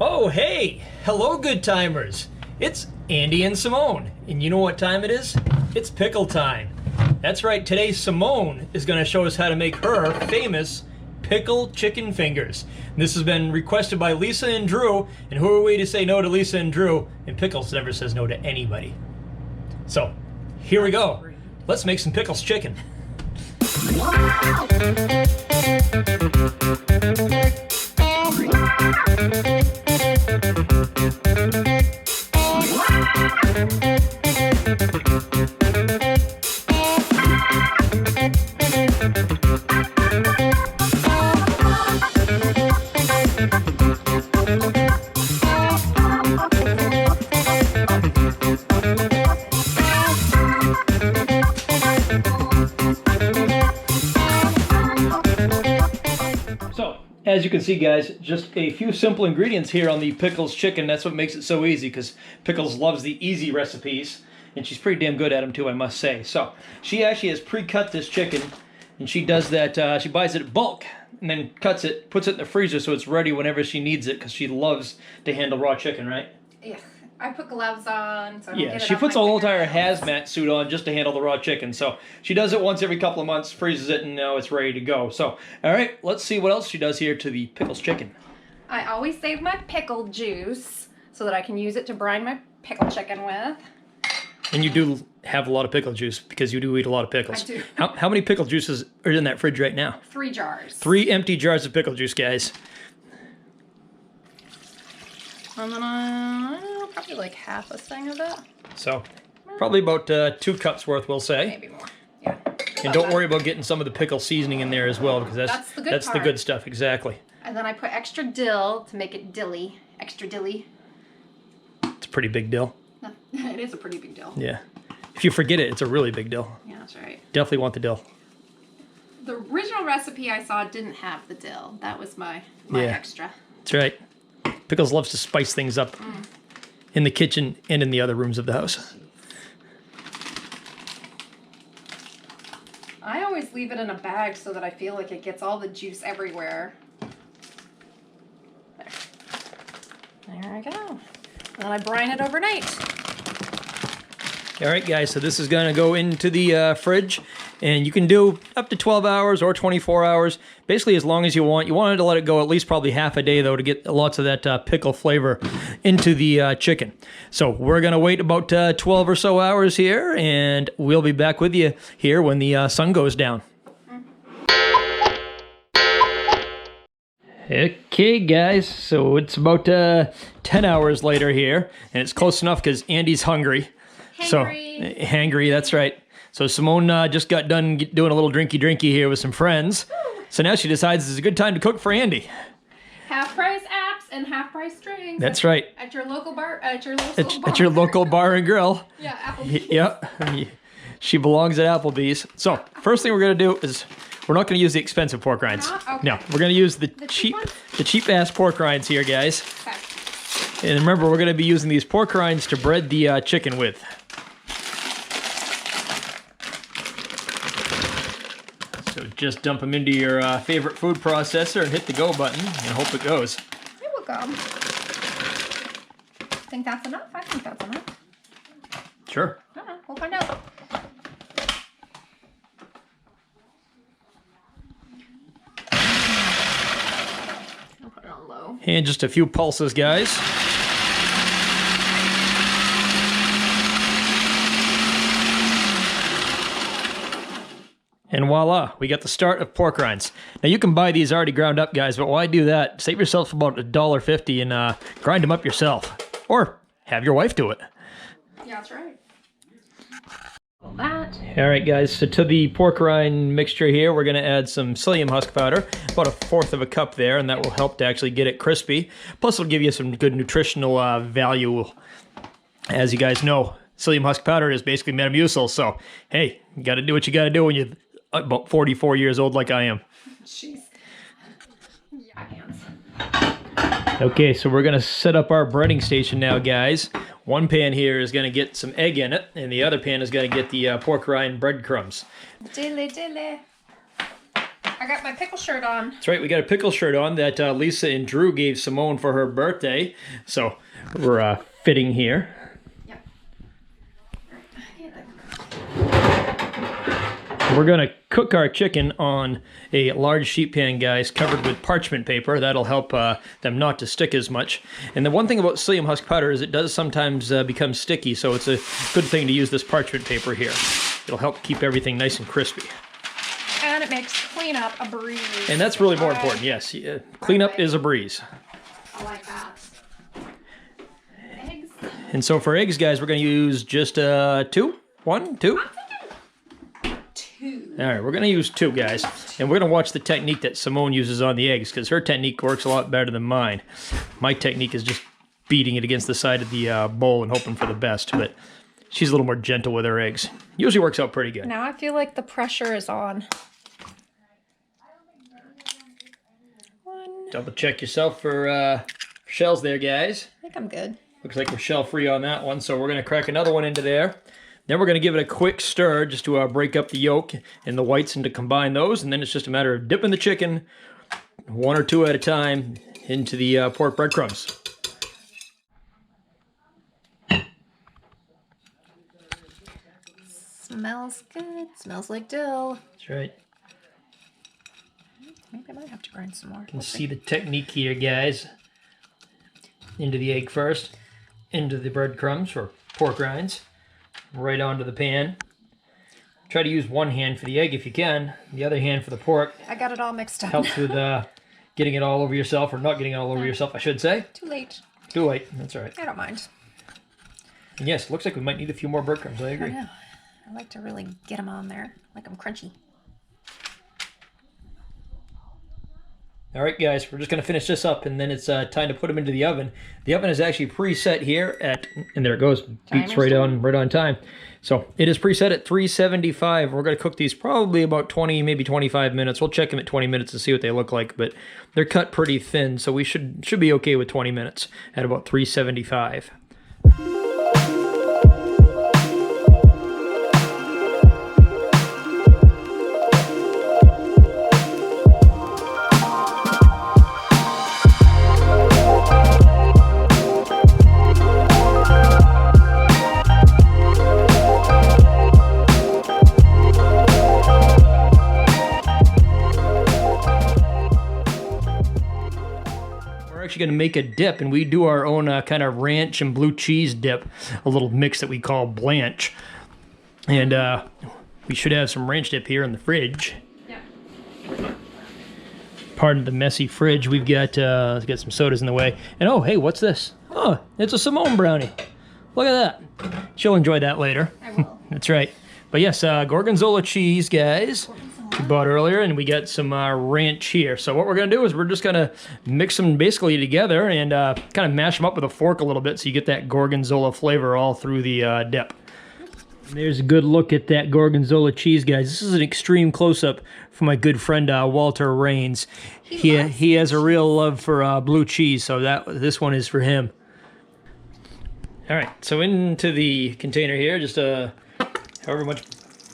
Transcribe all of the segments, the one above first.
Oh, hey! Hello, good timers! It's Andy and Simone, and you know what time it is? It's pickle time. That's right, today Simone is going to show us how to make her famous pickle chicken fingers. And this has been requested by Lisa and Drew, and who are we to say no to Lisa and Drew? And Pickles never says no to anybody. So, here we go. Let's make some pickles chicken. As you can see, guys, just a few simple ingredients here on the Pickles chicken. That's what makes it so easy, because Pickles loves the easy recipes, and she's pretty damn good at them too, I must say. So she actually has pre-cut this chicken, and she does that. She buys it in bulk and then cuts it, puts it in the freezer so it's ready whenever she needs it, because she loves to handle raw chicken, right? Yeah, I put gloves on, so I don't get it she off puts a my whole entire fingernails. hazmat suit on just to handle the raw chicken. So she does it once every couple of months, freezes it, and now it's ready to go. So, all right, let's see what else she does here to the Pickles chicken. I always save my pickle juice so that I can use it to brine my pickle chicken with. And you do have a lot of pickle juice because you do eat a lot of pickles. I do. How many pickle juices are in that fridge right now? 3 jars. 3 empty jars of pickle juice, guys. And then probably like half a thing of it. So, probably about 2 cups worth, we'll say. Maybe more. Yeah. And don't worry about getting some of the pickle seasoning in there as well, because that's the good stuff, exactly. And then I put extra dill to make it dilly. Extra dilly. It's a pretty big dill. It is a pretty big dill. Yeah. If you forget it, it's a really big dill. Yeah, that's right. Definitely want the dill. The original recipe I saw didn't have the dill. That was my extra. That's right. Pickles loves to spice things up in the kitchen and in the other rooms of the house. I always leave it in a bag so that I feel like it gets all the juice everywhere. There I go. And then I brine it overnight. All right, guys, so this is going to go into the fridge, and you can do up to 12 hours or 24 hours, basically as long as you want. You wanted to let it go at least probably half a day, though, to get lots of that pickle flavor into the chicken. So we're going to wait about 12 or so hours here, and we'll be back with you here when the sun goes down. Okay, guys, so it's about 10 hours later here, and it's close enough because Andy's hungry. Hangry, that's right. So Simone just got done doing a little drinky here with some friends. So now she decides it's a good time to cook for Andy. Half price apps and half price drinks. That's right. At your local bar. At your local bar and grill. Yeah, Applebee's. Yep. She belongs at Applebee's. So first thing we're gonna do is we're not gonna use the expensive pork rinds. Okay. No, we're gonna use the cheap ass pork rinds here, guys. Okay. And remember, we're gonna be using these pork rinds to bread the chicken with. So just dump them into your favorite food processor and hit the go button and hope it goes. It will go. Think that's enough? I think that's enough. Sure. I don't know. We'll find out. I'll put it on low. And just a few pulses, guys. And voila, we got the start of pork rinds. Now you can buy these already ground up, guys, but why do that? Save yourself about $1.50 and grind them up yourself. Or have your wife do it. Yeah, that's right. All that. All right, guys, so to the pork rind mixture here, we're gonna add some psyllium husk powder, about 1/4 of a cup there, and that will help to actually get it crispy. Plus it'll give you some good nutritional value. As you guys know, psyllium husk powder is basically Metamucil, so hey, you gotta do what you gotta do when you're about 44 years old like I am. Jeez. Yeah, hands. Okay, so we're gonna set up our breading station now, guys. One pan here is gonna get some egg in it, and the other pan is gonna get the pork rind breadcrumbs. Dilly dilly. I got my pickle shirt on. That's right, we got a pickle shirt on that Lisa and Drew gave Simone for her birthday. So we're fitting here. Yep. We're gonna cook our chicken on a large sheet pan, guys, covered with parchment paper. That'll help them not to stick as much. And the one thing about psyllium husk powder is it does sometimes become sticky, so it's a good thing to use this parchment paper here. It'll help keep everything nice and crispy. And it makes cleanup a breeze. And that's really more important, yes. Cleanup is a breeze. I like that. Eggs. And so for eggs, guys, we're going to use just 2? 1? 2? 2. All right, we're going to use 2, guys. And we're going to watch the technique that Simone uses on the eggs, because her technique works a lot better than mine. My technique is just beating it against the side of the bowl and hoping for the best, but she's a little more gentle with her eggs. Usually works out pretty good. Now I feel like the pressure is on. Double check yourself for shells there, guys. I think I'm good. Looks like we're shell free on that one, so we're going to crack another one into there. Then we're going to give it a quick stir just to break up the yolk and the whites and to combine those, and then it's just a matter of dipping the chicken 1 or 2 at a time into the pork breadcrumbs. Smells good. Smells like dill. That's right. Maybe I might have to grind some more. You can see the technique here, guys. Into the egg first, into the breadcrumbs or pork rinds, right onto the pan. Try to use one hand for the egg if you can, the other hand for the pork. I got it all mixed up. Helps with getting it all over yourself, or not getting it all over yourself, I should say. Too late. Too late, that's all right. I don't mind. And yes, looks like we might need a few more breadcrumbs, I agree. I know. I like to really get them on there, like them crunchy. All right, guys, we're just going to finish this up, and then it's time to put them into the oven. The oven is actually preset here at, and there it goes, beats right on time. So it is preset at 375. We're going to cook these probably about 20, maybe 25 minutes. We'll check them at 20 minutes to see what they look like, but they're cut pretty thin, so we should be okay with 20 minutes at about 375. Going to make a dip, and we do our own kind of ranch and blue cheese dip, a little mix that we call Blanche, and we should have some ranch dip here in the fridge. Yeah. Pardon the messy fridge. We've got let's get some sodas in the way, and oh hey, what's this? Oh, it's a Simone brownie. Look at that. She'll enjoy that later. I will. That's right. But yes, gorgonzola cheese, guys. We bought earlier, and we got some ranch here. So what we're going to do is we're just going to mix them basically together and kind of mash them up with a fork a little bit so you get that gorgonzola flavor all through the dip. And there's a good look at that gorgonzola cheese, guys. This is an extreme close-up from my good friend Walter Rains. He has a real love for blue cheese, so this one is for him. All right, so into the container here, just however much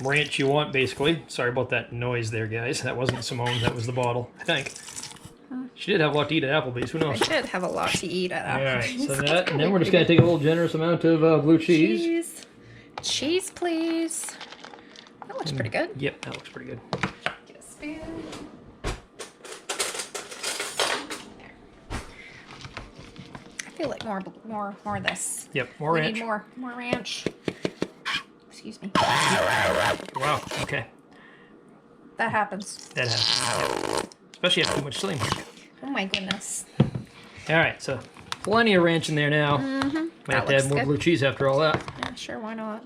ranch you want, basically. Sorry about that noise there, guys. That wasn't Simone, that was the bottle, I think. She did have a lot to eat at Applebee's, who knows? I did have a lot to eat at Applebee's. Alright, so that, and then we're just going to take a little generous amount of blue cheese. Cheese, please. That looks pretty good. Yep, that looks pretty good. Get a spoon. There. I feel like more of this. Yep, more ranch. We need more ranch. Excuse me. Wow, okay. That happens. That happens. Yep. Especially after too much psyllium. Oh my goodness. Alright, so plenty of ranch in there now. Mm-hmm. Might have to add more blue cheese after all that. Yeah, sure, why not?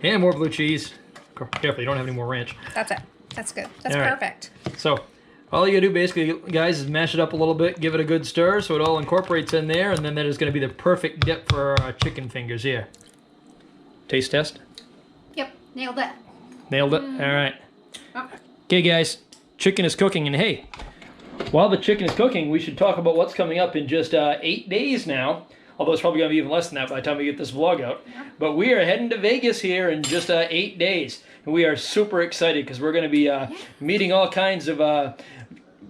And more blue cheese. Careful, you don't have any more ranch. That's it. That's good. That's All right. perfect. So, all you gotta do basically, guys, is mash it up a little bit, give it a good stir so it all incorporates in there, and then that is gonna be the perfect dip for our chicken fingers here. Taste test? Yep, nailed it. Nailed it? All right. Oh. Okay, guys, chicken is cooking, and hey, while the chicken is cooking, we should talk about what's coming up in just 8 days now. Although it's probably going to be even less than that by the time we get this vlog out. Yeah. But we are heading to Vegas here in just 8 days. and we are super excited because we're going to be meeting all kinds of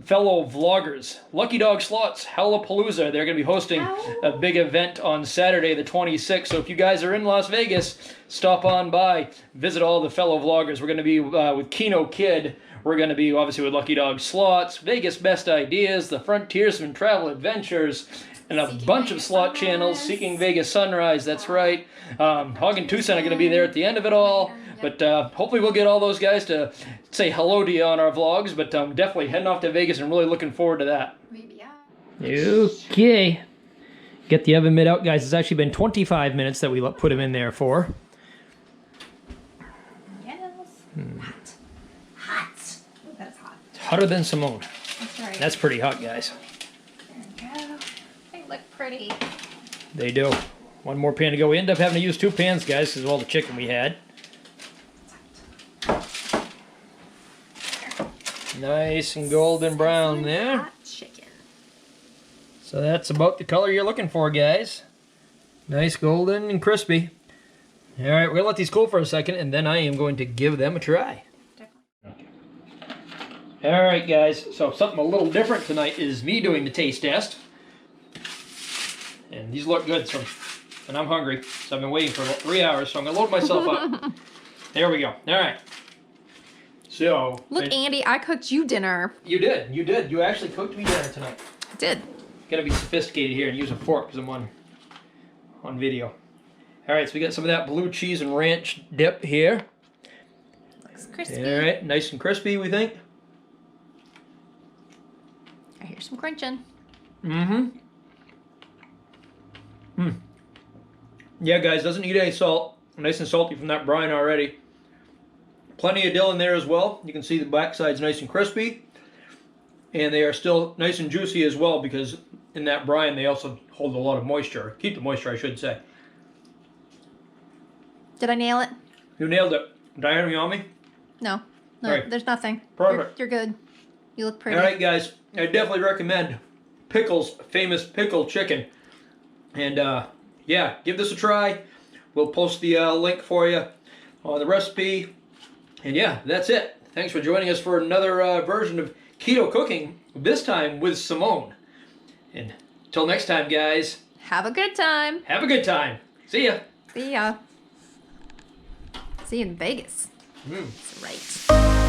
fellow vloggers. Lucky Dog Slots, Hallapalooza. They're going to be hosting a big event on Saturday the 26th. So if you guys are in Las Vegas, stop on by, visit all the fellow vloggers. We're going to be with Keto Kitchen. We're going to be obviously with Lucky Dog Slots, Vegas Best Ideas, the Frontiersman Travel Adventures, and a bunch of slot channels. Seeking Vegas Sunrise, that's right. Hog and Tucson are going to be there at the end of it all. But hopefully we'll get all those guys to say hello to you on our vlogs. But definitely heading off to Vegas and really looking forward to that. Okay. Get the oven mitt out, guys. It's actually been 25 minutes that we put them in there for. Yes. Hot. Hot. Ooh, that's hot. It's hotter than Simone. That's right. That's pretty hot, guys. There we go. They look pretty. They do. One more pan to go. We ended up having to use 2 pans, guys, because of all the chicken we had. Nice and golden brown there. Hot chicken. So that's about the color you're looking for, guys. Nice golden and crispy. All right, we're going to let these cool for a second, and then I am going to give them a try. Definitely. All right, guys. So something a little different tonight is me doing the taste test. And these look good, and I'm hungry. So I've been waiting for about 3 hours, so I'm going to load myself up. There we go. All right. So, look, Andy, I cooked you dinner. You did. You did. You actually cooked me dinner tonight. I did. Gotta be sophisticated here and use a fork because I'm on video. All right, so we got some of that blue cheese and ranch dip here. Looks crispy. All right, nice and crispy, we think. I hear some crunching. Yeah, guys, doesn't need any salt. Nice and salty from that brine already. Plenty of dill in there as well. You can see the backside's nice and crispy. And they are still nice and juicy as well because in that brine they also hold a lot of moisture. Keep the moisture, I should say. Did I nail it? You nailed it. Diana, you on me? No. No, Right. there's nothing. Perfect. You're good. You look pretty. All right, guys. I definitely recommend Pickles' famous pickle chicken. And yeah, give this a try. We'll post the link for you on the recipe. And yeah, that's it. Thanks for joining us for another version of Keto Cooking, this time with Simone. And until next time, guys. Have a good time. Have a good time. See ya. See ya. See you in Vegas. That's right.